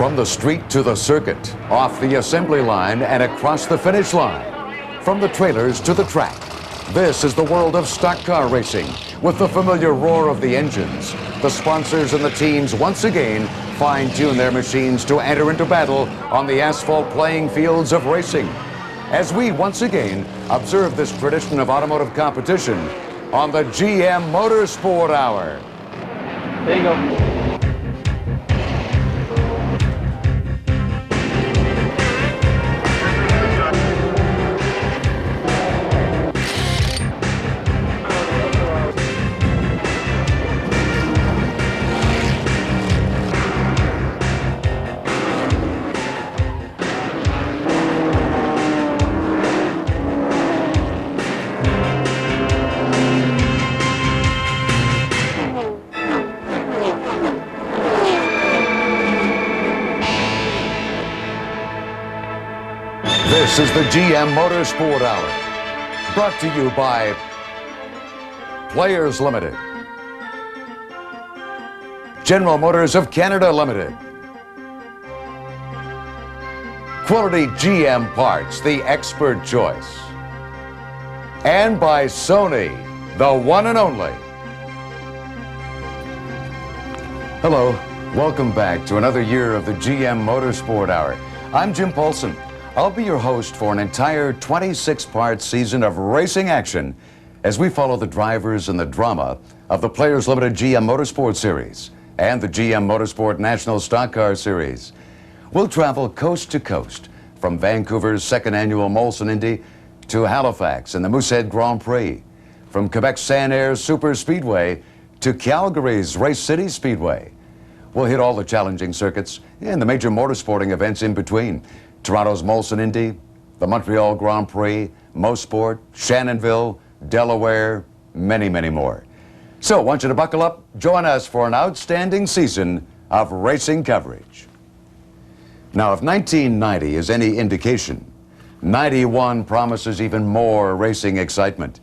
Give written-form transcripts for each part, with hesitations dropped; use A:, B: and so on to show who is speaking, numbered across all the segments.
A: From the street to the circuit, off the assembly line and across the finish line. From the trailers to the track. This is the world of stock car racing, with the familiar roar of the engines. The sponsors and the teams once again fine-tune their machines to enter into battle on the asphalt playing fields of racing. As we once again observe this tradition of automotive competition on the GM Motorsport Hour.
B: There you go.
A: This is the GM Motorsport Hour, brought to you by Players Limited, General Motors of Canada Limited, Quality GM Parts, the expert choice, and by Sony, the one and only. Hello, welcome back to another year of the GM Motorsport Hour. I'm Jim Paulson. I'll be your host for an entire 26-part season of racing action as we follow the drivers and the drama of the Players Limited GM Motorsport Series and the GM Motorsport National Stock Car Series. We'll travel coast to coast from Vancouver's second annual Molson Indy to Halifax and the Moosehead Grand Prix, from Quebec's Saint-Air Super Speedway to Calgary's Race City Speedway. We'll hit all the challenging circuits and the major motorsporting events in between. Toronto's Molson Indy, the Montreal Grand Prix, Mosport, Shannonville, Delaware, many, many more. So I want you to buckle up, join us for an outstanding season of racing coverage. Now, if 1990 is any indication, 91 promises even more racing excitement.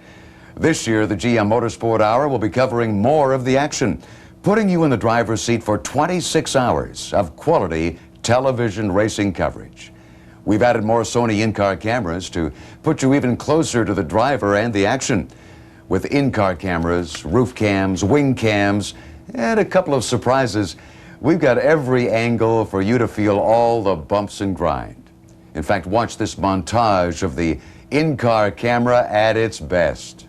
A: This year, the GM Motorsport Hour will be covering more of the action, putting you in the driver's seat for 26 hours of quality television racing coverage. We've added more Sony in-car cameras to put you even closer to the driver and the action. With in-car cameras, roof cams, wing cams, and a couple of surprises, we've got every angle for you to feel all the bumps and grind. In fact, watch this montage of the in-car camera at its best.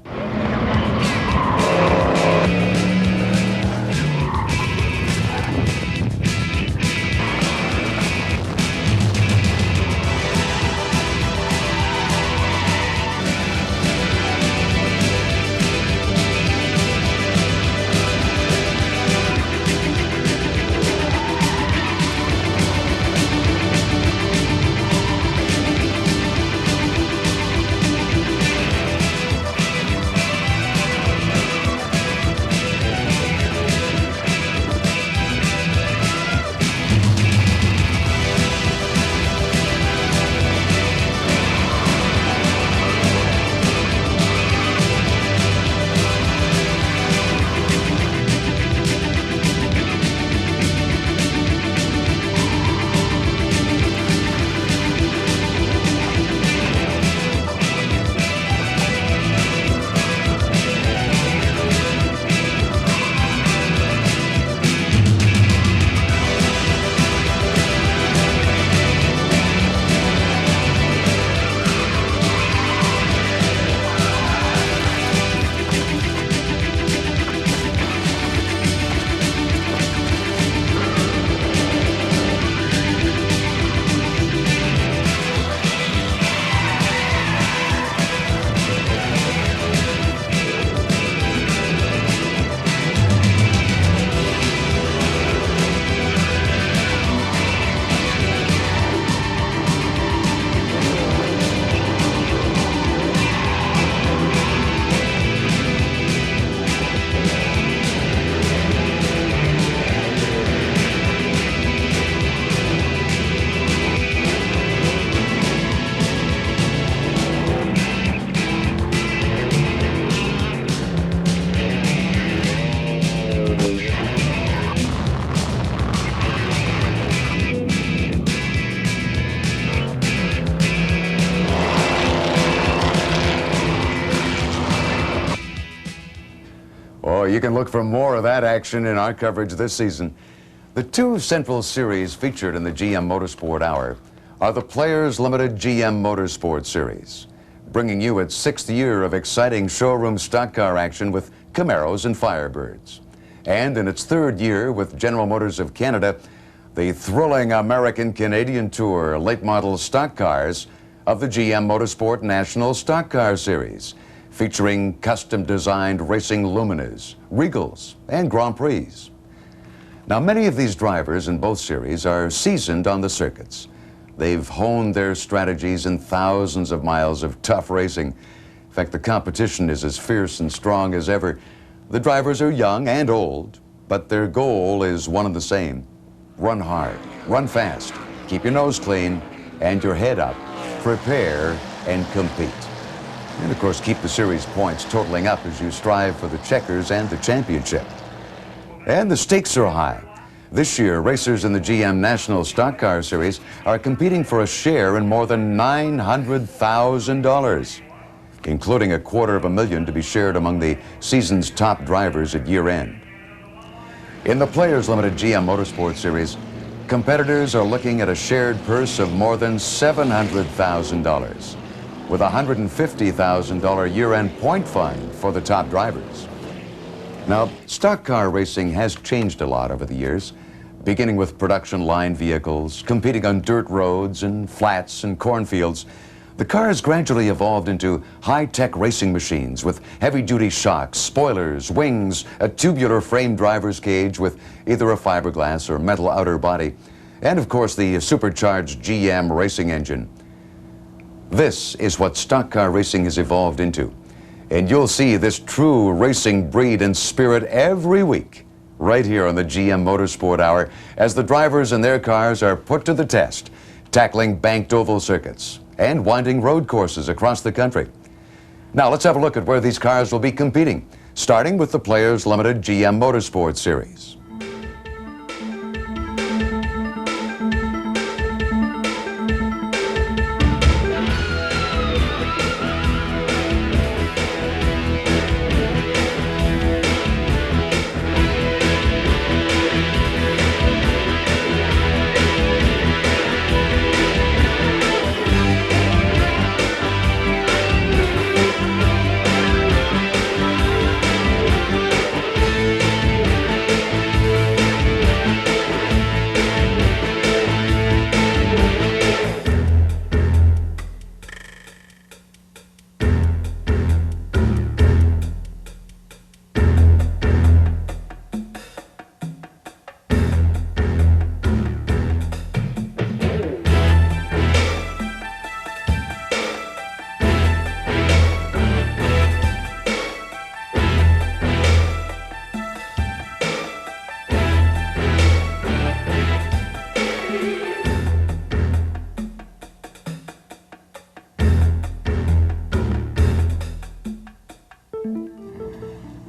A: Oh, you can look for more of that action in our coverage this season. The two central series featured in the GM Motorsport Hour are the Players Limited GM Motorsport Series, bringing you its 6th year of exciting showroom stock car action with Camaros and Firebirds. And in its 3rd year with General Motors of Canada, the thrilling American-Canadian Tour late model stock cars of the GM Motorsport National Stock Car Series, featuring custom-designed racing Luminas, Regals, and Grand Prix. Now, many of these drivers in both series are seasoned on the circuits. They've honed their strategies in thousands of miles of tough racing. In fact, the competition is as fierce and strong as ever. The drivers are young and old, but their goal is one and the same. Run hard, run fast, keep your nose clean, and your head up. Prepare and compete. And of course, keep the series points totaling up as you strive for the checkers and the championship. And the stakes are high. This year, racers in the GM National Stock Car Series are competing for a share in more than $900,000, including $250,000 to be shared among the season's top drivers at year end. In the Players Limited GM Motorsport Series, competitors are looking at a shared purse of more than $700,000, with a $150,000 year-end point fund for the top drivers. Now, stock car racing has changed a lot over the years, beginning with production line vehicles, competing on dirt roads and flats and cornfields. The cars gradually evolved into high-tech racing machines with heavy-duty shocks, spoilers, wings, a tubular frame driver's cage with either a fiberglass or metal outer body, and of course the supercharged GM racing engine. This is what stock car racing has evolved into. And you'll see this true racing breed and spirit every week, right here on the GM Motorsport Hour, as the drivers and their cars are put to the test, tackling banked oval circuits and winding road courses across the country. Now let's have a look at where these cars will be competing, starting with the Players Limited GM Motorsport Series.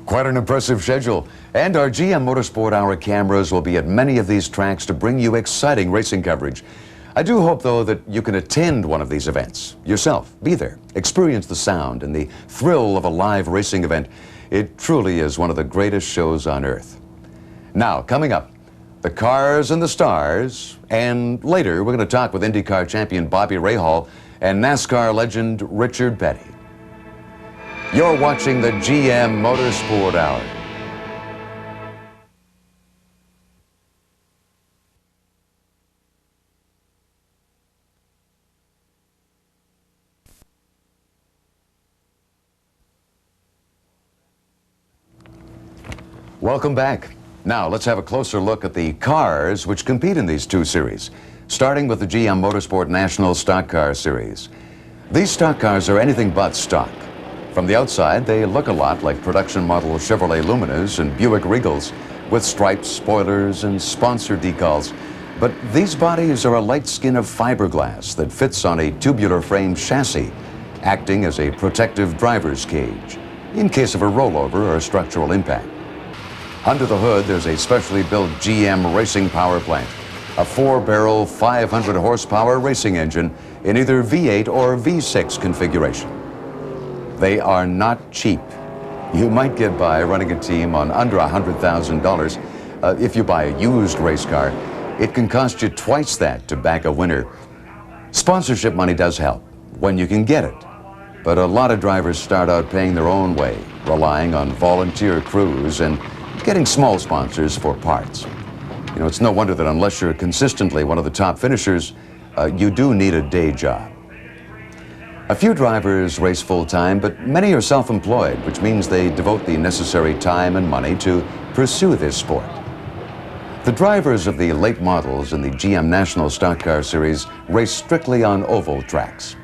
A: Quite an impressive schedule. And our GM Motorsport Hour cameras will be at many of these tracks to bring you exciting racing coverage. I do hope, though, that you can attend one of these events yourself. Be there. Experience the sound and the thrill of a live racing event. It truly is one of the greatest shows on earth. Now, coming up, the cars and the stars. And later, we're going to talk with IndyCar champion Bobby Rahal and NASCAR legend Richard Petty. You're watching the GM Motorsport Hour. Welcome back. Now, let's have a closer look at the cars which compete in these two series, starting with the GM Motorsport National Stock Car Series. These stock cars are anything but stock. From the outside, they look a lot like production model Chevrolet Luminas and Buick Regals, with stripes, spoilers, and sponsor decals. But these bodies are a light skin of fiberglass that fits on a tubular frame chassis, acting as a protective driver's cage in case of a rollover or structural impact. Under the hood, there's a specially built GM racing power plant, a 4-barrel, 500 horsepower racing engine in either V8 or V6 configuration. They are not cheap. You might get by running a team on under $100,000. If you buy a used race car, it can cost you twice that to back a winner. Sponsorship money does help when you can get it. But a lot of drivers start out paying their own way, relying on volunteer crews and getting small sponsors for parts. You know, it's no wonder that unless you're consistently one of the top finishers, you do need a day job. A few drivers race full-time, but many are self-employed, which means they devote the necessary time and money to pursue this sport. The drivers of the late models in the GM National Stock Car Series race strictly on oval tracks.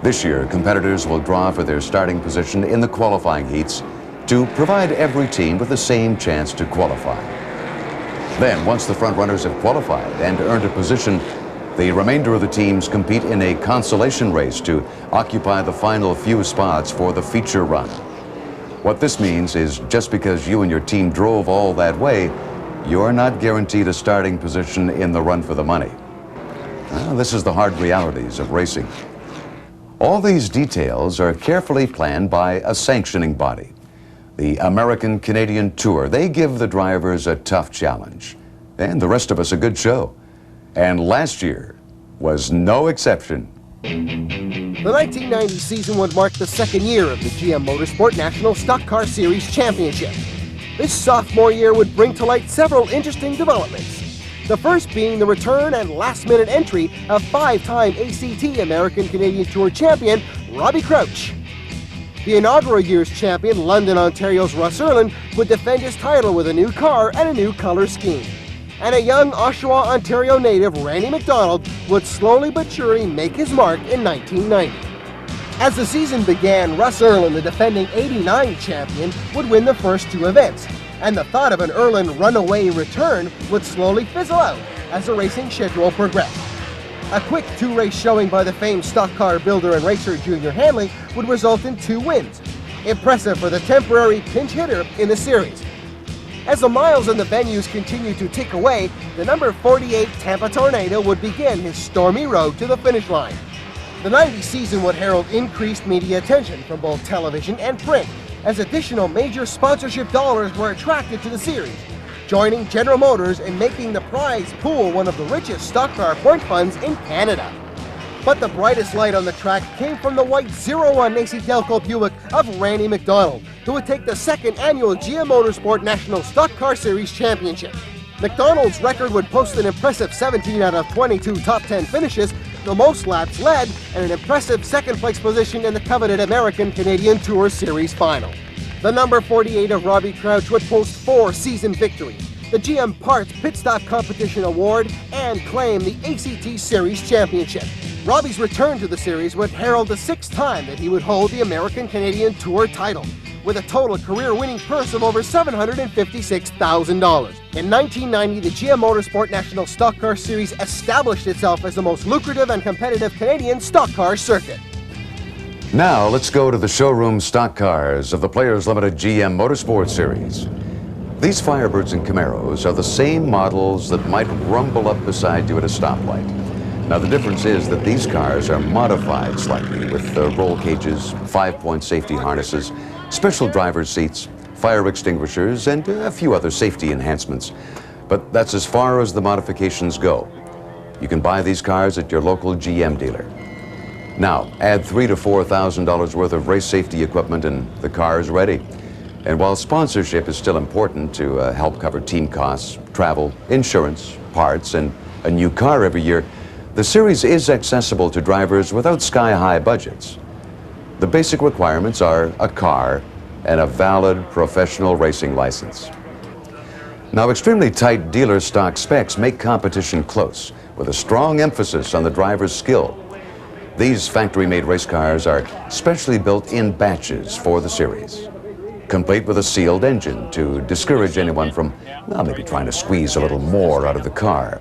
A: This year, competitors will draw for their starting position in the qualifying heats to provide every team with the same chance to qualify. Then, once the front runners have qualified and earned a position, the remainder of the teams compete in a consolation race to occupy the final few spots for the feature run. What this means is just because you and your team drove all that way, you're not guaranteed a starting position in the run for the money. Well, this is the hard realities of racing. All these details are carefully planned by a sanctioning body, the American Canadian Tour. They give the drivers a tough challenge, and the rest of us a good show. And last year was no exception.
C: The 1990 season would mark the second year of the GM Motorsport National Stock Car Series Championship. This sophomore year would bring to light several interesting developments. The first being the return and last-minute entry of five-time ACT American Canadian Tour champion Robbie Crouch. The inaugural year's champion, London, Ontario's Russ Erlin, would defend his title with a new car and a new color scheme. And a young Oshawa, Ontario native, Randy McDonald, would slowly but surely make his mark in 1990. As the season began, Russ Erlin, the defending '89 champion, would win the first two events, and the thought of an Erlin runaway return would slowly fizzle out as the racing schedule progressed. A quick two-race showing by the famed stock car builder and racer Junior Hanley would result in 2 wins, impressive for the temporary pinch hitter in the series. As the miles and the venues continued to tick away, the number 48 Tampa Tornado would begin his stormy road to the finish line. The 90 season would herald increased media attention from both television and print, as additional major sponsorship dollars were attracted to the series, joining General Motors in making the prize pool one of the richest stock car point funds in Canada. But the brightest light on the track came from the white 01 AC Delco Buick of Randy McDonald, who would take the second annual GM Motorsport National Stock Car Series Championship. McDonald's record would post an impressive 17 out of 22 top 10 finishes, the most laps led, and an impressive second-place position in the coveted American Canadian Tour Series final. The number 48 of Robbie Crouch would post 4 season victories, the GM Parts Pit Stop Competition Award, and claim the ACT Series Championship. Robbie's return to the series would herald the 6th time that he would hold the American Canadian Tour title, with a total career-winning purse of over $756,000. In 1990, the GM Motorsport National Stock Car Series established itself as the most lucrative and competitive Canadian stock car circuit.
A: Now let's go to the showroom stock cars of the Players Limited GM Motorsport Series. These Firebirds and Camaros are the same models that might rumble up beside you at a stoplight. Now the difference is that these cars are modified slightly with roll cages, 5-point safety harnesses, special driver's seats, fire extinguishers, and a few other safety enhancements. But that's as far as the modifications go. You can buy these cars at your local GM dealer. Now, add $3,000 to $4,000 worth of race safety equipment and the car is ready. And while sponsorship is still important to help cover team costs, travel, insurance, parts, and a new car every year, the series is accessible to drivers without sky-high budgets. The basic requirements are a car and a valid professional racing license. Now, extremely tight dealer stock specs make competition close, with a strong emphasis on the driver's skill. These factory-made race cars are specially built in batches for the series, complete with a sealed engine to discourage anyone from, well, maybe trying to squeeze a little more out of the car.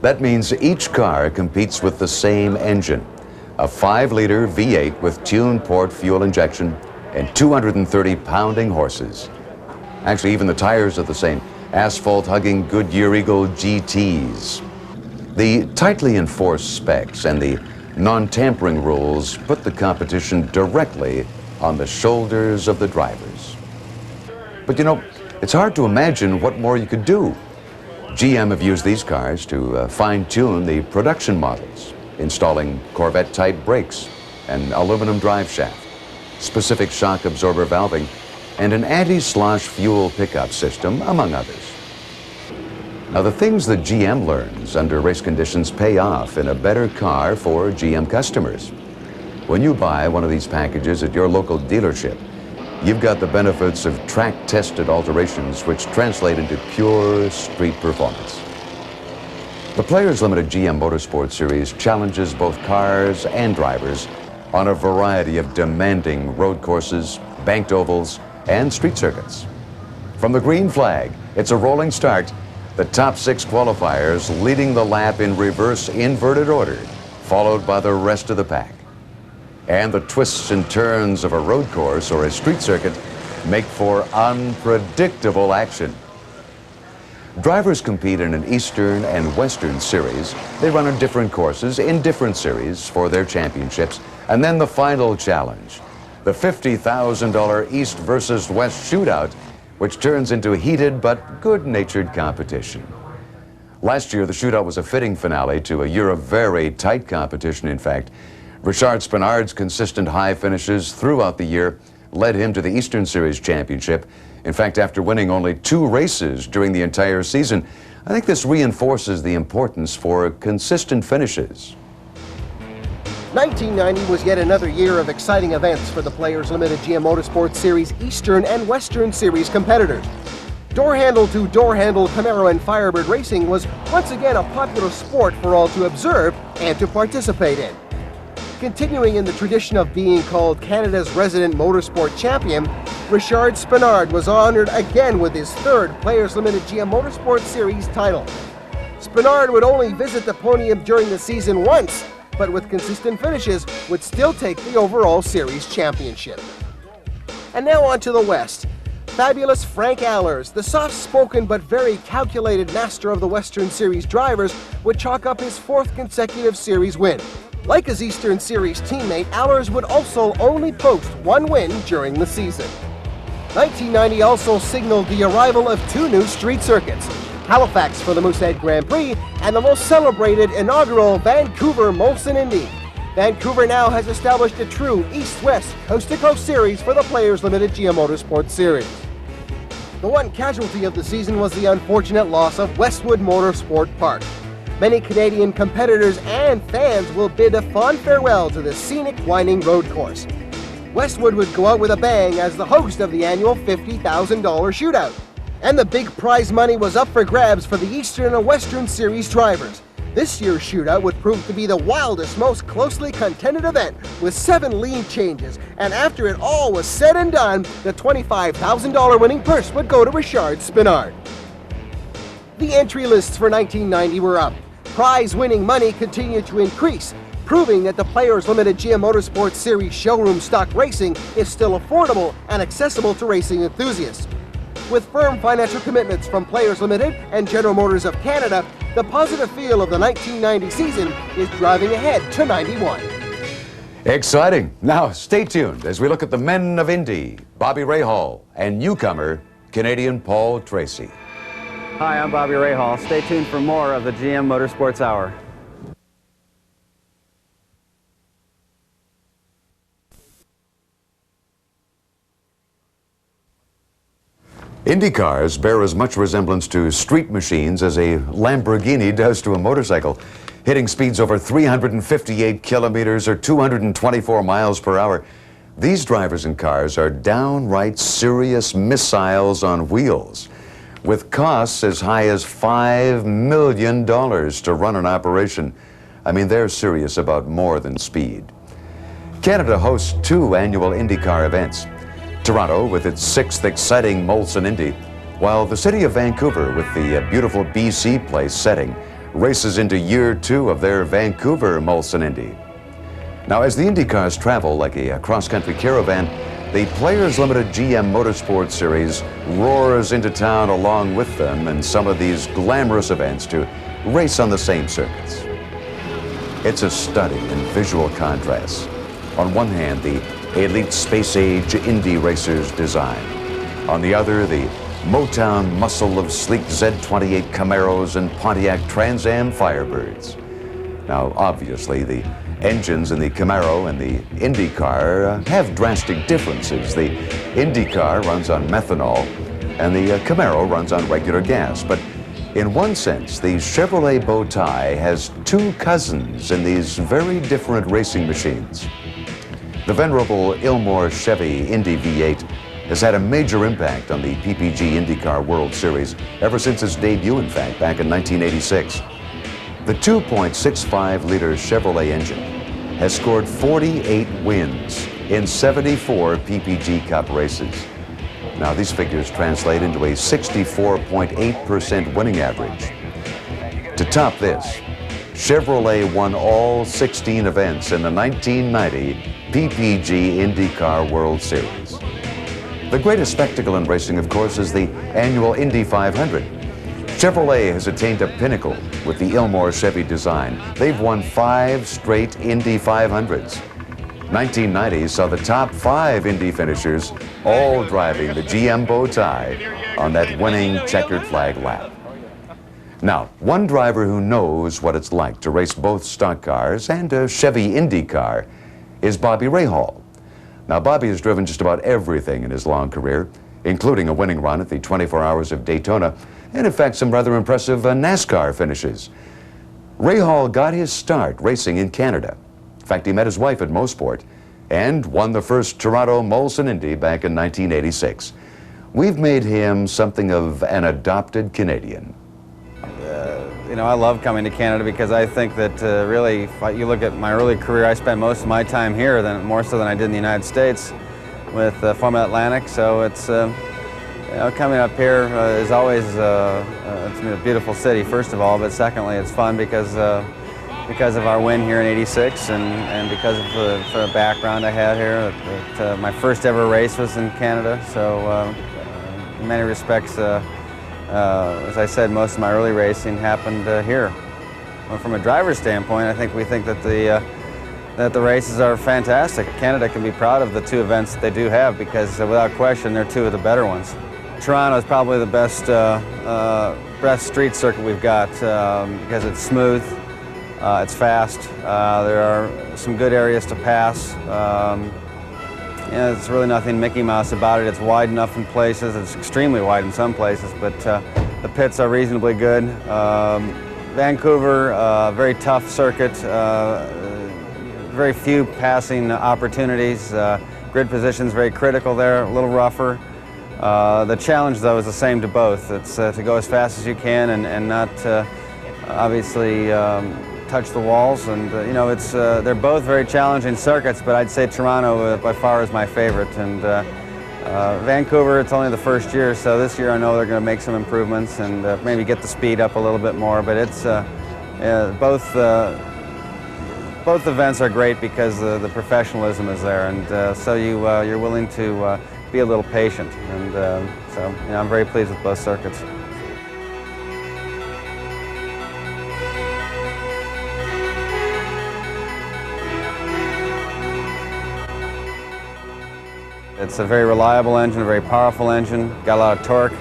A: That means each car competes with the same engine, a 5-liter V8 with tuned port fuel injection and 230 pounding horses. Actually, even the tires are the same, asphalt-hugging Goodyear Eagle GTs. The tightly enforced specs and the non-tampering rules put the competition directly on the shoulders of the drivers. But you know, it's hard to imagine what more you could do. GM have used these cars to fine-tune the production models, installing Corvette-type brakes, an aluminum drive shaft, specific shock absorber valving, and an anti-slosh fuel pickup system, among others. Now, the things that GM learns under race conditions pay off in a better car for GM customers. When you buy one of these packages at your local dealership, you've got the benefits of track-tested alterations which translate into pure street performance. The Players Limited GM Motorsport Series challenges both cars and drivers on a variety of demanding road courses, banked ovals, and street circuits. From the green flag, it's a rolling start, the top 6 qualifiers leading the lap in reverse inverted order, followed by the rest of the pack. And the twists and turns of a road course or a street circuit make for unpredictable action. Drivers compete in an Eastern and Western series. They run on different courses in different series for their championships. And then the final challenge, the $50,000 East versus West shootout, which turns into heated but good-natured competition. Last year, the shootout was a fitting finale to a year of very tight competition, in fact. Richard Spinard's consistent high finishes throughout the year led him to the Eastern Series championship. In fact, after winning only 2 races during the entire season, I think this reinforces the importance for consistent finishes.
C: 1990 was yet another year of exciting events for the Players Limited GM Motorsport Series Eastern and Western Series competitors. Door-handle to door-handle Camaro and Firebird racing was once again a popular sport for all to observe and to participate in. Continuing in the tradition of being called Canada's resident motorsport champion, Richard Spinard was honored again with his 3rd Players Limited GM Motorsport Series title. Spinard would only visit the podium during the season once, but with consistent finishes would still take the overall series championship. And now on to the West. Fabulous Frank Allers, the soft-spoken but very calculated master of the Western Series drivers, would chalk up his 4th consecutive series win. Like his Eastern Series teammate, Allers would also only post 1 win during the season. 1990 also signaled the arrival of 2 new street circuits, Halifax for the Moosehead Grand Prix and the most celebrated inaugural Vancouver Molson Indy. Vancouver now has established a true East-West, coast-to-coast series for the Players Limited GM Motorsport Series. The one casualty of the season was the unfortunate loss of Westwood Motorsport Park. Many Canadian competitors and fans will bid a fond farewell to this scenic, winding road course. Westwood would go out with a bang as the host of the annual $50,000 shootout. And the big prize money was up for grabs for the Eastern and Western Series drivers. This year's shootout would prove to be the wildest, most closely contended event, with 7 lead changes. And after it all was said and done, the $25,000 winning purse would go to Richard Spinard. The entry lists for 1990 were up. Prize-winning money continued to increase, proving that the Players Limited GM Motorsport Series showroom stock racing is still affordable and accessible to racing enthusiasts. With firm financial commitments from Players Limited and General Motors of Canada, the positive feel of the 1990 season is driving ahead to 91.
A: Exciting. Now, stay tuned as we look at the men of Indy, Bobby Rahal, and newcomer, Canadian Paul Tracy.
B: Hi, I'm Bobby Rahal. Stay tuned for more of the GM Motorsports Hour.
A: Indy cars bear as much resemblance to street machines as a Lamborghini does to a motorcycle, hitting speeds over 358 kilometers or 224 miles per hour. These drivers and cars are downright serious missiles on wheels, with costs as high as $5 million to run an operation. I mean, they're serious about more than speed. Canada hosts 2 annual IndyCar events. Toronto with its 6th exciting Molson Indy, while the city of Vancouver with the beautiful BC Place setting races into year 2 of their Vancouver Molson Indy. Now, as the Indy cars travel like a cross-country caravan, the Players Limited GM Motorsport Series roars into town along with them in some of these glamorous events to race on the same circuits. It's a study in visual contrasts. On one hand, the elite space-age Indy racers design. On the other, the Motown muscle of sleek Z28 Camaros and Pontiac Trans Am Firebirds. Now, obviously, the engines in the Camaro and the Indy car have drastic differences. The Indy car runs on methanol, and the Camaro runs on regular gas. But in one sense, the Chevrolet bow tie has two cousins in these very different racing machines. The venerable Ilmor Chevy Indy V8 has had a major impact on the PPG IndyCar World Series ever since its debut, in fact, back in 1986. The 2.65-liter Chevrolet engine has scored 48 wins in 74 PPG Cup races. Now, these figures translate into a 64.8% winning average. To top this, Chevrolet won all 16 events in the 1990 PPG IndyCar World Series. The greatest spectacle in racing, of course, is the annual Indy 500. Chevrolet has attained a pinnacle with the Ilmor Chevy design. They've won 5 straight Indy 500s. 1990 saw the top 5 Indy finishers all driving the GM bow tie on that winning checkered flag lap. Now, one driver who knows what it's like to race both stock cars and a Chevy Indy car is Bobby Rahal. Now, Bobby has driven just about everything in his long career, including a winning run at the 24 Hours of Daytona, and in fact some rather impressive NASCAR finishes. Rahal got his start racing in Canada. In fact, he met his wife at Motorport and won the first Toronto Molson Indy back in 1986. We've made him something of an adopted Canadian.
B: You know, I love coming to Canada because I think that really, if you look at my early career, I spent most of my time here, more so than I did in the United States with Formula Atlantic. So it's, you know, coming up here is always, it's a beautiful city, first of all, but secondly, it's fun because of our win here in '86 and because of the background I had here. My first ever race was in Canada, so in many respects, as I said, most of my early racing happened here. Well, from a driver's standpoint, I think we think that the races are fantastic. Canada can be proud of the 2 events that they do have because without question, they're 2 of the better ones. Toronto is probably the best street circuit we've got because it's smooth, it's fast, there are some good areas to pass. Yeah, it's really nothing Mickey Mouse about it. It's wide enough in places. It's extremely wide in some places, but the pits are reasonably good. Vancouver, very tough circuit. Very few passing opportunities. Grid position's very critical there, a little rougher. The challenge, though, is the same to both. It's to go as fast as you can and not obviously touch the walls, and you know, it's they're both very challenging circuits, but I'd say Toronto by far is my favorite, and Vancouver, it's only the first year, so this year I know they're going to make some improvements and maybe get the speed up a little bit more, but it's both events are great because the professionalism is there, and so you're willing to be a little patient, and so you know, I'm very pleased with both circuits. It's a very reliable engine, a very powerful engine, got a lot of torque.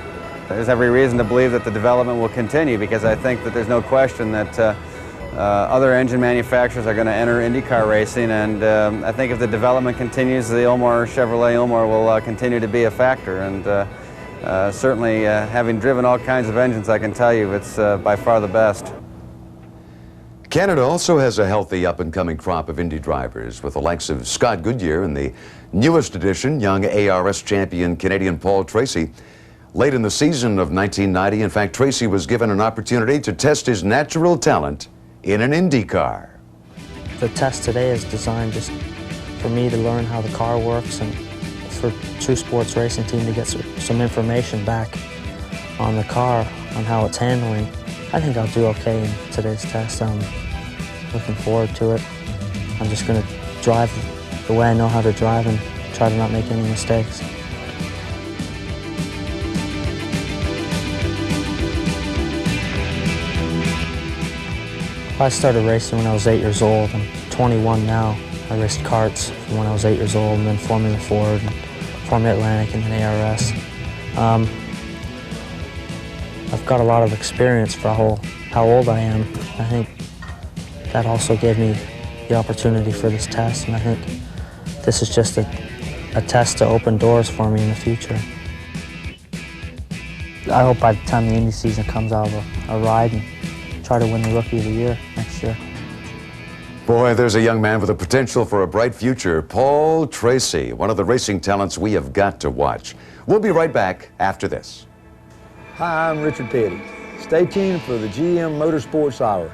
B: There's every reason to believe that the development will continue because I think that there's no question that other engine manufacturers are going to enter IndyCar racing, and I think if the development continues, the Chevrolet Ilmor will continue to be a factor, and certainly having driven all kinds of engines, I can tell you it's by far the best.
A: Canada also has a healthy up-and-coming crop of Indy drivers, with the likes of Scott Goodyear and the newest addition, young ARS champion Canadian Paul Tracy. Late in the season of 1990, in fact, Tracy was given an opportunity to test his natural talent in an Indy car.
D: The test today is designed just for me to learn how the car works and for True Sports Racing Team to get some information back on the car, on how it's handling. I think I'll do okay in today's test. I'm looking forward to it. I'm just going to drive the way I know how to drive and try to not make any mistakes. I started racing when I was 8 years old. I'm 21 now. I raced karts from when I was 8 years old, and then Formula Ford, and Formula Atlantic, and then ARS. I've got a lot of experience for how old I am. I think that also gave me the opportunity for this test, and I think this is just a test to open doors for me in the future. I hope by the time the Indy season comes, I'll have a ride and try to win the Rookie of the Year next year.
A: Boy, there's a young man with the potential for a bright future, Paul Tracy, one of the racing talents we have got to watch. We'll be right back after this.
E: Hi, I'm Richard Petty. Stay tuned for the GM Motorsports Hour.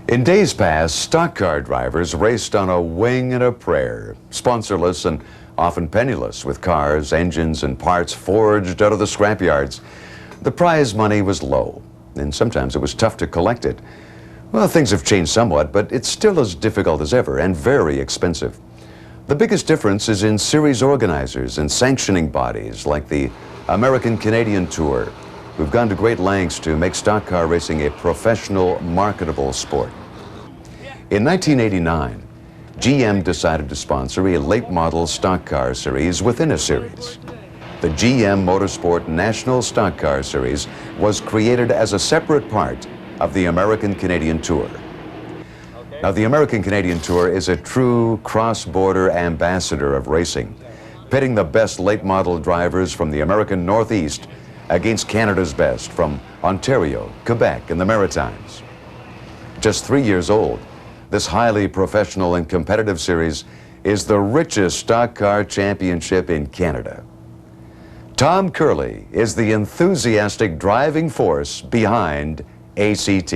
A: In days past, stock car drivers raced on a wing and a prayer, sponsorless and often penniless, with cars, engines, and parts forged out of the scrapyards. The prize money was low, and sometimes it was tough to collect it. Well, things have changed somewhat, but it's still as difficult as ever and very expensive. The biggest difference is in series organizers and sanctioning bodies like the American-Canadian Tour, who've gone to great lengths to make stock car racing a professional, marketable sport. In 1989, GM decided to sponsor a late model stock car series within a series. The GM Motorsport National Stock Car Series was created as a separate part of the American-Canadian Tour. Now, the American-Canadian Tour is a true cross-border ambassador of racing, pitting the best late model drivers from the American Northeast against Canada's best from Ontario, Quebec, and the Maritimes. Just 3 years old, this highly professional and competitive series is the richest stock car championship in Canada. Tom Curley is the enthusiastic driving force behind ACT.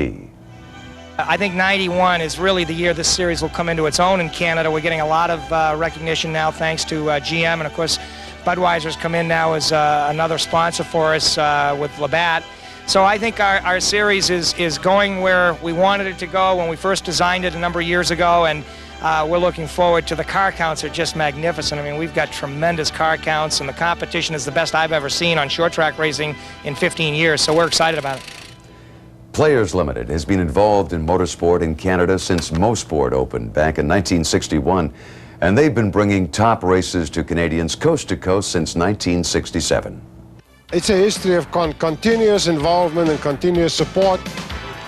F: I think 91 is really the year this series will come into its own in Canada. We're getting a lot of recognition now thanks to GM, and of course Budweiser's come in now as another sponsor for us with Labatt. So I think our series is going where we wanted it to go when we first designed it a number of years ago, and we're looking forward to the car counts. Are just magnificent. I mean, we've got tremendous car counts, and the competition is the best I've ever seen on short track racing in 15 years, so we're excited about it.
A: Players Limited has been involved in motorsport in Canada since Motorport opened back in 1961, and they've been bringing top races to Canadians coast to coast since 1967.
G: It's a history of continuous involvement and continuous support.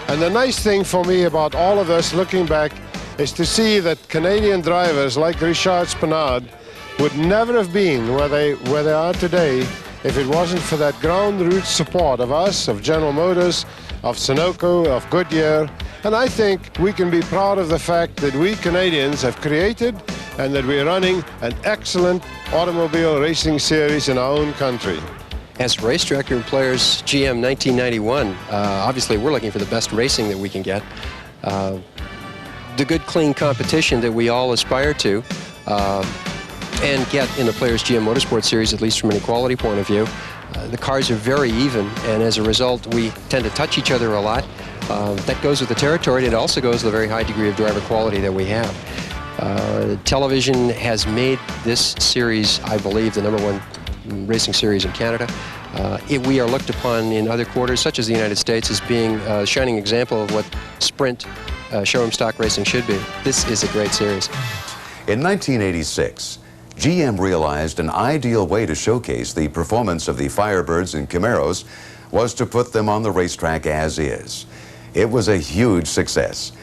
G: And the nice thing for me about all of this, looking back, is to see that Canadian drivers like Richard Spenard would never have been where they are today if it wasn't for that ground root support of us, of General Motors, of Sunoco, of Goodyear. And I think we can be proud of the fact that we Canadians have created and that we're running an excellent automobile racing series in our own country.
H: As race director and players, GM 1991, obviously we're looking for the best racing that we can get. The good, clean competition that we all aspire to and get in the Players GM Motorsport Series, at least from an equality point of view. The cars are very even, and as a result, we tend to touch each other a lot. That goes with the territory, and it also goes with the very high degree of driver quality that we have. Television has made this series, I believe, the #1 racing series in Canada. We are looked upon in other quarters, such as the United States, as being a shining example of what sprint showroom stock racing should be. This is a great series.
A: In 1986, GM realized an ideal way to showcase the performance of the Firebirds and Camaros was to put them on the racetrack as is. It was a huge success.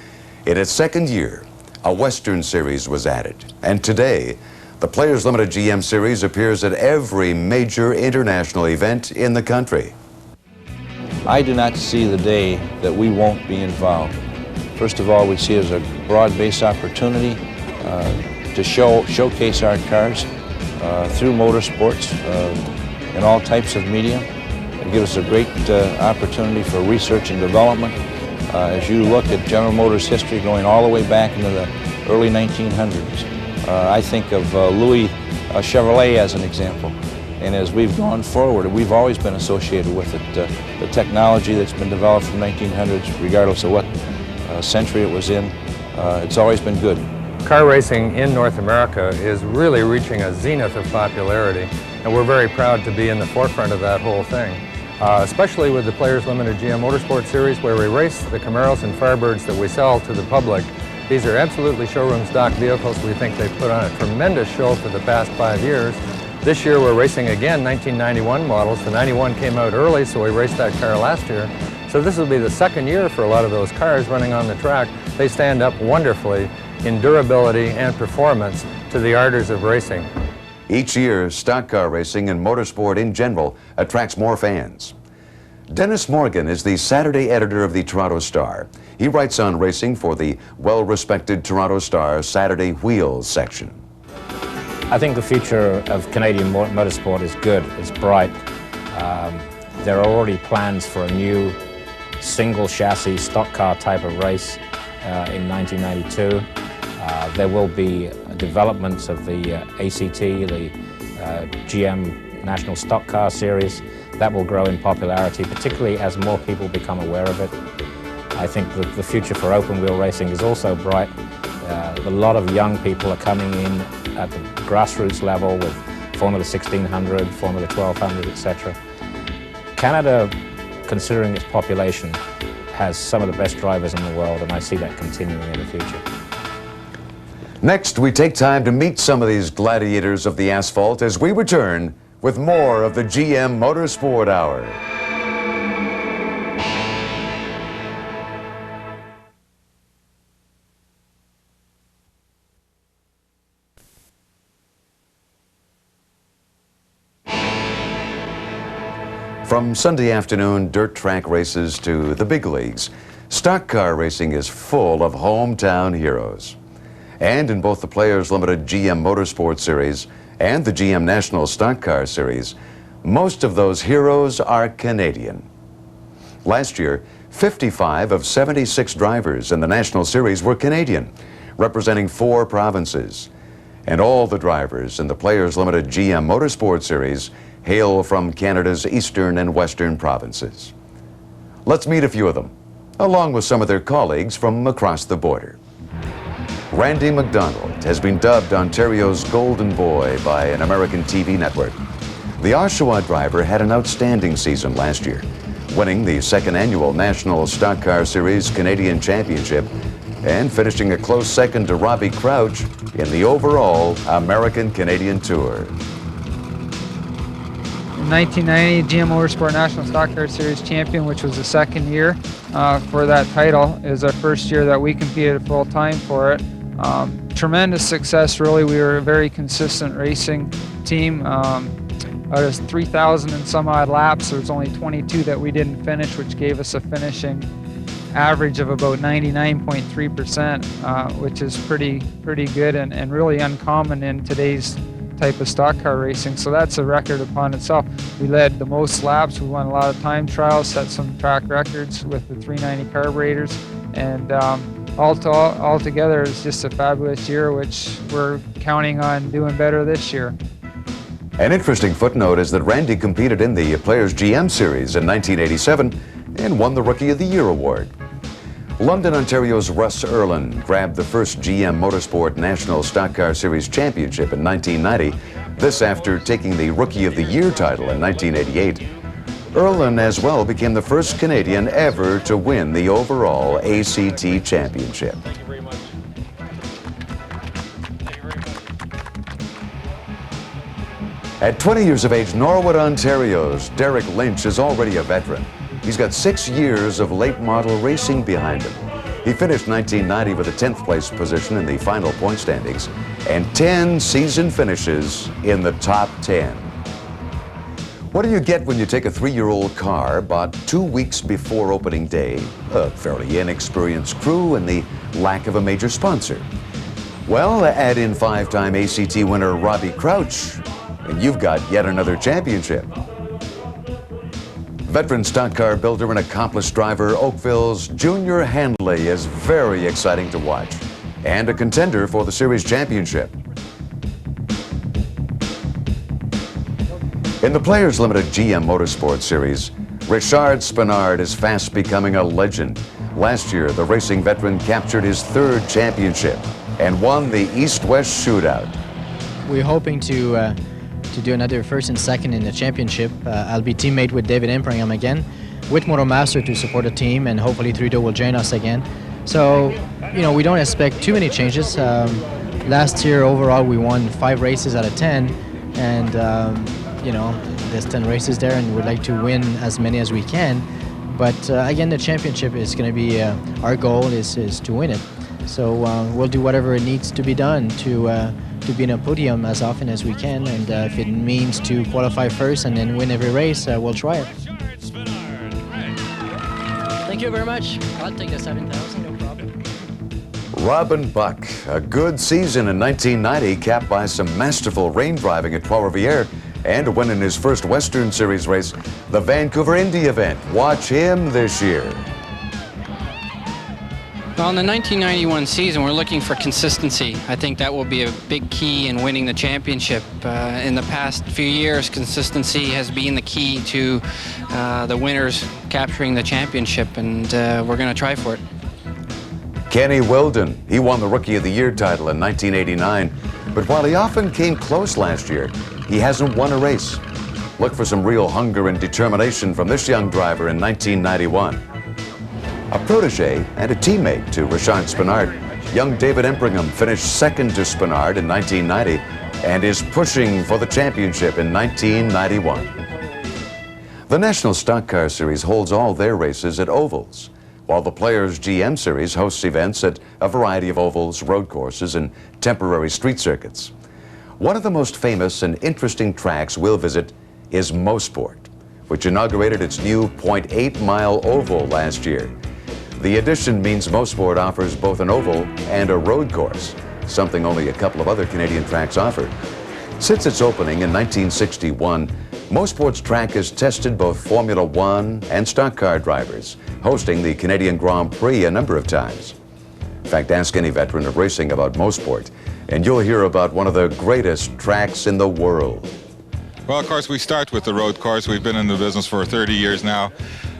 A: In its second year, a Western Series was added, and today, the Players Limited GM Series appears at every major international event in the country.
I: I do not see the day that we won't be involved. First of all, we see it as a broad-based opportunity to showcase our cars through motorsports in all types of media. It gives us a great opportunity for research and development. As you look at General Motors history going all the way back into the early 1900s, I think of Louis Chevrolet as an example. And as we've gone forward, we've always been associated with it. The technology that's been developed from 1900s, regardless of what century it was in, it's always been good.
J: car racing in North America is really reaching a zenith of popularity, and we're very proud to be in the forefront of that whole thing. Especially with the Players Limited GM Motorsport Series, where we race the Camaros and Firebirds that we sell to the public. These are absolutely showroom stock vehicles. We think they've put on a tremendous show for the past 5 years. This year we're racing again 1991 models. The 91 came out early, so we raced that car last year. So this will be the second year for a lot of those cars running on the track. They stand up wonderfully in durability and performance to the ardors of racing.
A: Each year, stock car racing and motorsport in general attracts more fans. Dennis Morgan is the Saturday editor of the Toronto Star. He writes on racing for the well-respected Toronto Star Saturday Wheels section.
K: I think the future of Canadian motorsport is good, it's bright. There are already plans for a new single chassis stock car type of race in 1992. There will be developments of the ACT, the GM National Stock Car Series. That will grow in popularity, particularly as more people become aware of it. I think that the future for open wheel racing is also bright. A lot of young people are coming in at the grassroots level with Formula 1600, Formula 1200, etc. Canada, considering its population, has some of the best drivers in the world, and I see that continuing in the future.
A: Next, we take time to meet some of these gladiators of the asphalt as we return with more of the GM Motorsport Hour. From Sunday afternoon dirt track races to the big leagues, stock car racing is full of hometown heroes. And in both the Players Limited GM Motorsport Series and the GM National Stock Car Series, most of those heroes are Canadian. Last year, 55 of 76 drivers in the National Series were Canadian, representing 4 provinces. And all the drivers in the Players Limited GM Motorsport Series hail from Canada's eastern and western provinces. Let's meet a few of them, along with some of their colleagues from across the border. Randy McDonald has been dubbed Ontario's Golden Boy by an American TV network. The Oshawa driver had an outstanding season last year, winning the 2nd annual National Stock Car Series Canadian Championship and finishing a close second to Robbie Crouch in the overall American-Canadian Tour.
L: In 1990, GM Motorsport National Stock Car Series champion, which was the 2nd year for that title. It was our 1st year that we competed full-time for it. Tremendous success, really. We were a very consistent racing team. Out of 3,000 and some odd laps, there was only 22 that we didn't finish, which gave us a finishing average of about 99.3%, which is pretty good and really uncommon in today's type of stock car racing. So that's a record upon itself. We led the most laps, we won a lot of time trials, set some track records with the 390 carburetors, and altogether it's just a fabulous year, which we're counting on doing better this year.
A: An interesting footnote is that Randy competed in the Players GM Series in 1987 and won the Rookie of the Year award. London, Ontario's Russ Erlin grabbed the first GM Motorsport National Stock Car Series Championship in 1990, this after taking the Rookie of the Year title in 1988. Erlin as well became the first Canadian ever to win the overall ACT Championship. At 20 years of age, Norwood, Ontario's Derek Lynch is already a veteran. He's got 6 years of late model racing behind him. He finished 1990 with a 10th place position in the final point standings and 10 season finishes in the top 10. What do you get when you take a 3-year-old car bought 2 weeks before opening day, a fairly inexperienced crew, and the lack of a major sponsor? Well, add in 5-time ACT winner Robbie Crouch, and you've got yet another championship. Veteran stock car builder and accomplished driver Oakville's Junior Handley is very exciting to watch and a contender for the series championship. In the Players Limited GM Motorsport Series, Richard Spinard is fast becoming a legend. Last year, the racing veteran captured his 3rd championship. and won the East-West Shootout.
M: We're hoping to do another first and second in the championship. I'll be teammate with David Impringham again, with Motormaster to support the team, and hopefully Trudeau will join us again. So, you know, we don't expect too many changes. Last year, overall, we won 5 races out of 10, and you know, there's 10 races there, and we'd like to win as many as we can. But again, the championship is going to be our goal is to win it. So we'll do whatever it needs to be done to be in a podium as often as we can, and if it means to qualify first and then win every race, we'll try it. Thank you very much. I'll take the 7,000, no problem.
A: Robin Buck, a good season in 1990, capped by some masterful rain driving at Trois-Rivières and a win in his first Western Series race, the Vancouver Indy event. Watch him this year.
N: Well, in the 1991 season, we're looking for consistency. I think that will be a big key in winning the championship. In the past few years, consistency has been the key to the winners capturing the championship, and we're going to try for it.
A: Kenny Wilden, he won the Rookie of the Year title in 1989, but while he often came close last year, he hasn't won a race. Look for some real hunger and determination from this young driver in 1991. A protege and a teammate to Richard Spinard, young David Impringham finished second to Spinard in 1990 and is pushing for the championship in 1991. The National Stock Car Series holds all their races at ovals, while the Players GM Series hosts events at a variety of ovals, road courses, and temporary street circuits. One of the most famous and interesting tracks we'll visit is Motorport, which inaugurated its new 0.8-mile oval last year. The addition means Motorport offers both an oval and a road course, something only a couple of other Canadian tracks offer. Since its opening in 1961, Motorport's track has tested both Formula One and stock car drivers, hosting the Canadian Grand Prix a number of times. In fact, ask any veteran of racing about Motorport, and you'll hear about one of the greatest tracks in the world.
O: Well, of course, we start with the road course. We've been in the business for 30 years now.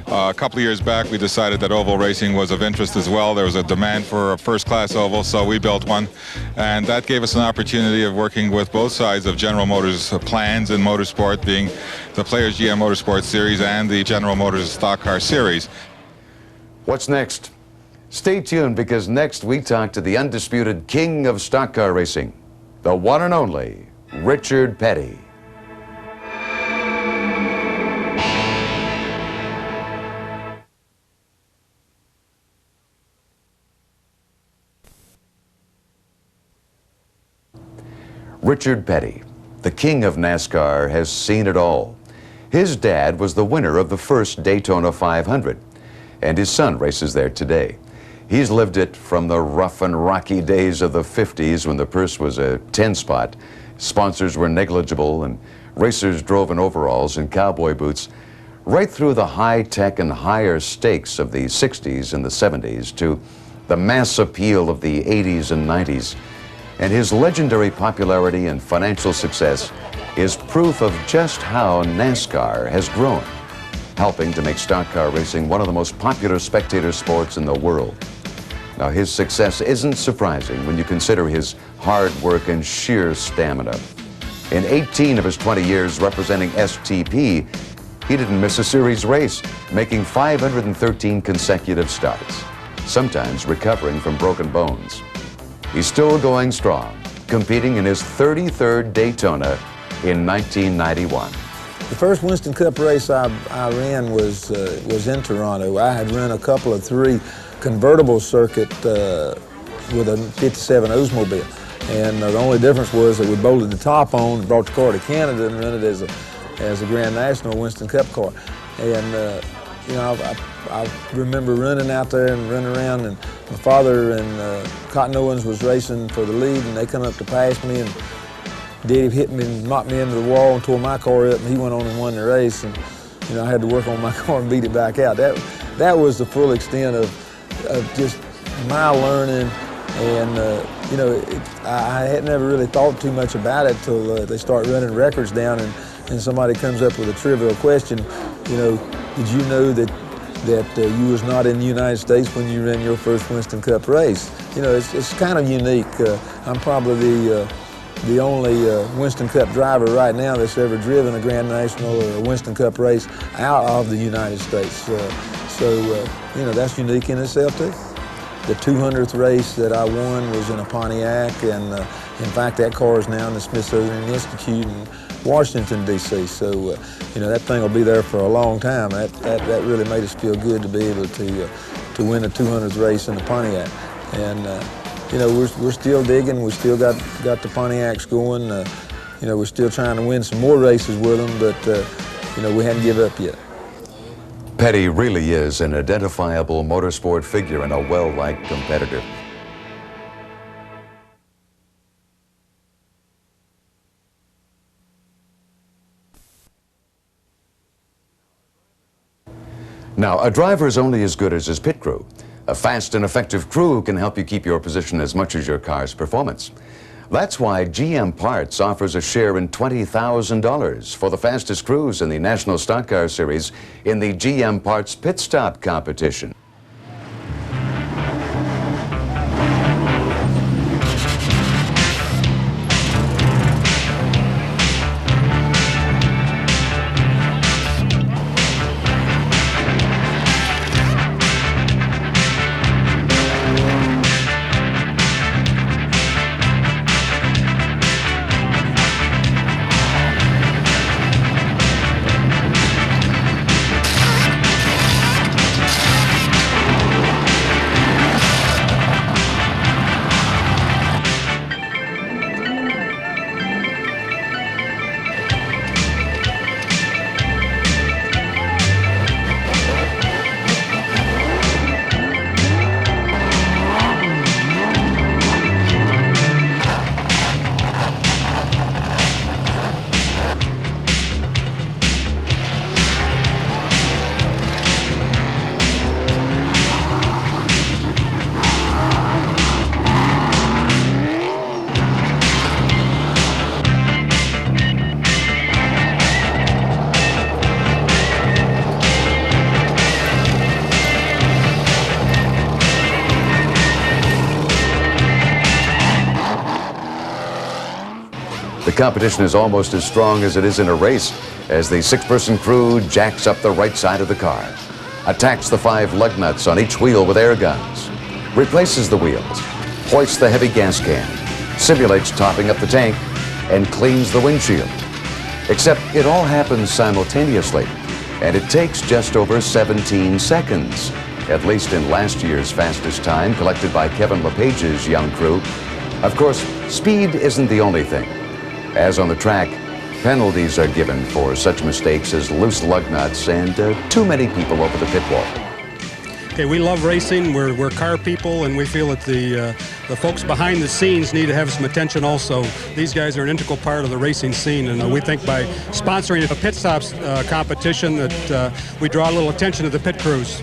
O: A couple of years back, we decided that oval racing was of interest as well. There was a demand for a first-class oval, so we built one. And that gave us an opportunity of working with both sides of General Motors' plans in motorsport, being the Players GM Motorsport Series and the General Motors Stock Car Series.
A: What's next? Stay tuned, because next we talk to the undisputed king of stock car racing, the one and only Richard Petty. Richard Petty, the king of NASCAR, has seen it all. His dad was the winner of the first Daytona 500, and his son races there today. He's lived it from the rough and rocky days of the 50s when the purse was a 10-spot, sponsors were negligible, and racers drove in overalls and cowboy boots, right through the high-tech and higher stakes of the 60s and the 70s to the mass appeal of the 80s and 90s. And his legendary popularity and financial success is proof of just how NASCAR has grown, helping to make stock car racing one of the most popular spectator sports in the world. Now, his success isn't surprising when you consider his hard work and sheer stamina. In 18 of his 20 years representing STP, he didn't miss a series race, making 513 consecutive starts, sometimes recovering from broken bones. He's still going strong, competing in his 33rd Daytona in 1991.
E: The first Winston Cup race I ran was in Toronto. I had run a couple of 3 convertible circuit with a 57 Oldsmobile. And the only difference was that we bolted the top on, brought the car to Canada and run it as a Grand National Winston Cup car. And you know, I remember running out there and running around, and my father and Cotton Owens was racing for the lead, and they come up to pass me, and Daddy hit me and knocked me into the wall and tore my car up, and he went on and won the race. And you know, I had to work on my car and beat it back out. That was the full extent of just my learning. And you know, I had never really thought too much about it till they start running records down, and somebody comes up with a trivial question. You know, did you know that that you was not in the United States when you ran your first Winston Cup race. You know, it's kind of unique. I'm probably the only Winston Cup driver right now that's ever driven a Grand National or a Winston Cup race out of the United States. You know, that's unique in itself too. The 200th race that I won was in a Pontiac, and in fact that car is now in the Smithsonian Institute in Washington, D.C. So, you know, that thing will be there for a long time. That really made us feel good to be able to win a 200th race in the Pontiac. And, you know, we're still digging. We still got the Pontiacs going. You know, we're still trying to win some more races with them, but, you know, we hadn't given up yet.
A: Petty really is an identifiable motorsport figure and a well-liked competitor. Now, a driver is only as good as his pit crew. A fast and effective crew can help you keep your position as much as your car's performance. That's why GM Parts offers a share in $20,000 for the fastest crews in the National Stock Car Series in the GM Parts Pit Stop competition. The competition is almost as strong as it is in a race as the six-person crew jacks up the right side of the car, attacks the 5 lug nuts on each wheel with air guns, replaces the wheels, hoists the heavy gas can, simulates topping up the tank, and cleans the windshield. Except it all happens simultaneously, and it takes just over 17 seconds, at least in last year's fastest time collected by Kevin LePage's young crew. Of course, speed isn't the only thing. As on the track, penalties are given for such mistakes as loose lug nuts and too many people over the pit wall.
P: Okay, we love racing. We're car people, and we feel that the folks behind the scenes need to have some attention also. These guys are an integral part of the racing scene, and we think by sponsoring a pit stops competition that we draw a little attention to the pit crews.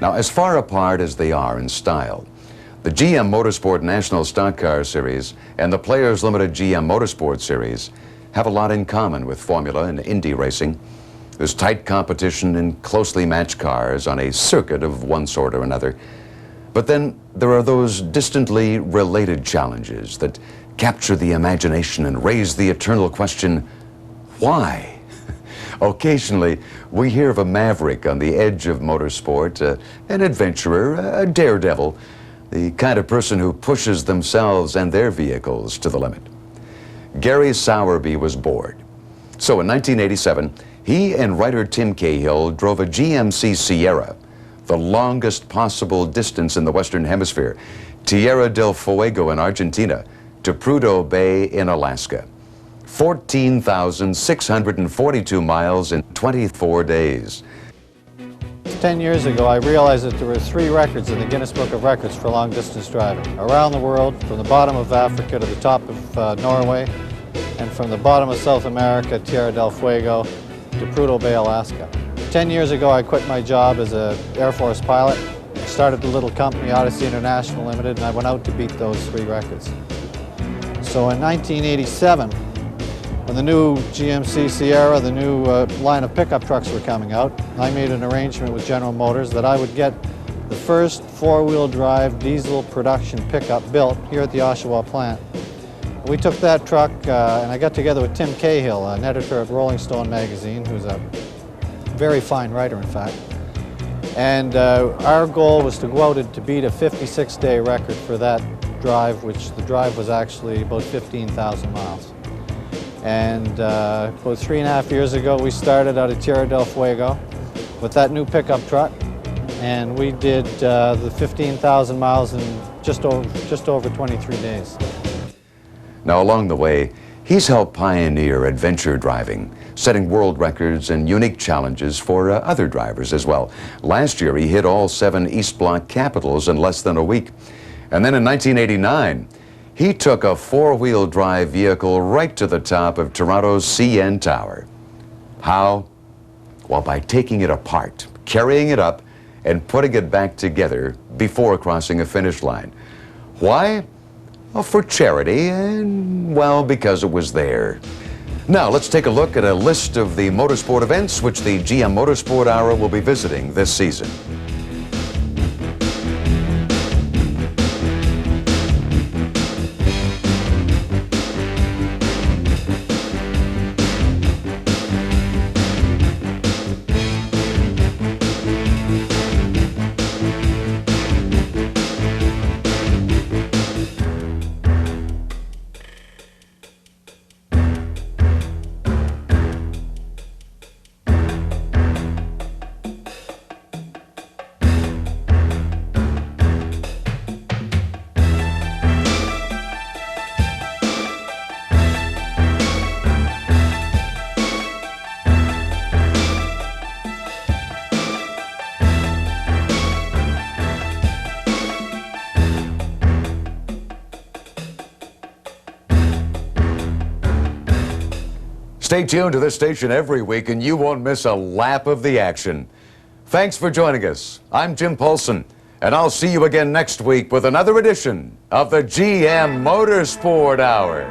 A: Now, as far apart as they are in style, the GM Motorsport National Stock Car Series and the Players Limited GM Motorsport Series have a lot in common with Formula and Indy racing. There's tight competition in closely matched cars on a circuit of one sort or another. But then there are those distantly related challenges that capture the imagination and raise the eternal question, why? Occasionally, we hear of a maverick on the edge of motorsport, an adventurer, a daredevil, the kind of person who pushes themselves and their vehicles to the limit. Gary Sowerby was bored. So in 1987, he and writer Tim Cahill drove a GMC Sierra, the longest possible distance in the Western Hemisphere, Tierra del Fuego in Argentina to Prudhoe Bay in Alaska. 14,642 miles in 24 days.
Q: 10 years ago, I realized that there were 3 records in the Guinness Book of Records for long-distance driving. Around the world, from the bottom of Africa to the top of Norway, and from the bottom of South America, Tierra del Fuego, to Prudhoe Bay, Alaska. 10 years ago, I quit my job as an Air Force pilot, started a little company, Odyssey International Limited, and I went out to beat those 3 records. So in 1987, when the new GMC Sierra, the new line of pickup trucks were coming out, I made an arrangement with General Motors that I would get the first 4-wheel drive diesel production pickup built here at the Oshawa plant. We took that truck and I got together with Tim Cahill, an editor at Rolling Stone magazine, who's a very fine writer, in fact. And our goal was to go out and to beat a 56-day record for that drive, which the drive was actually about 15,000 miles. And about 3.5 years ago, we started out of Tierra del Fuego with that new pickup truck, and we did the 15,000 miles in just over 23 days.
A: Now, along the way, he's helped pioneer adventure driving, setting world records and unique challenges for other drivers as well. Last year, he hit all 7 East Bloc capitals in less than a week. And then in 1989, he took a 4-wheel drive vehicle right to the top of Toronto's CN Tower. How? Well, by taking it apart, carrying it up, and putting it back together before crossing a finish line. Why? Well, for charity, and, well, because it was there. Now, let's take a look at a list of the motorsport events which the GM Motorsport Hour will be visiting this season. Stay tuned to this station every week and you won't miss a lap of the action. Thanks for joining us. I'm Jim Paulson, and I'll see you again next week with another edition of the GM Motorsport Hour.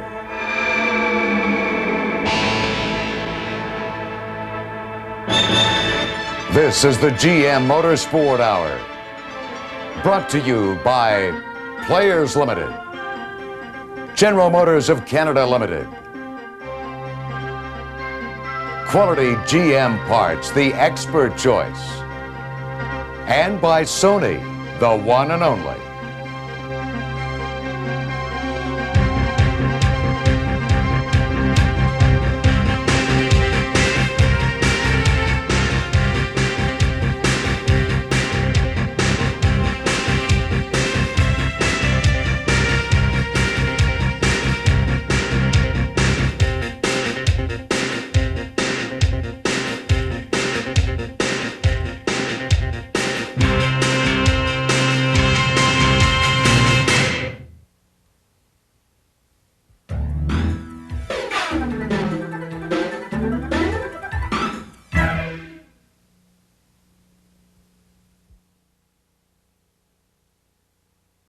A: This is the GM Motorsport Hour, brought to you by Players Limited, General Motors of Canada Limited, Quality GM Parts, the expert choice, and by Sony, the one and only.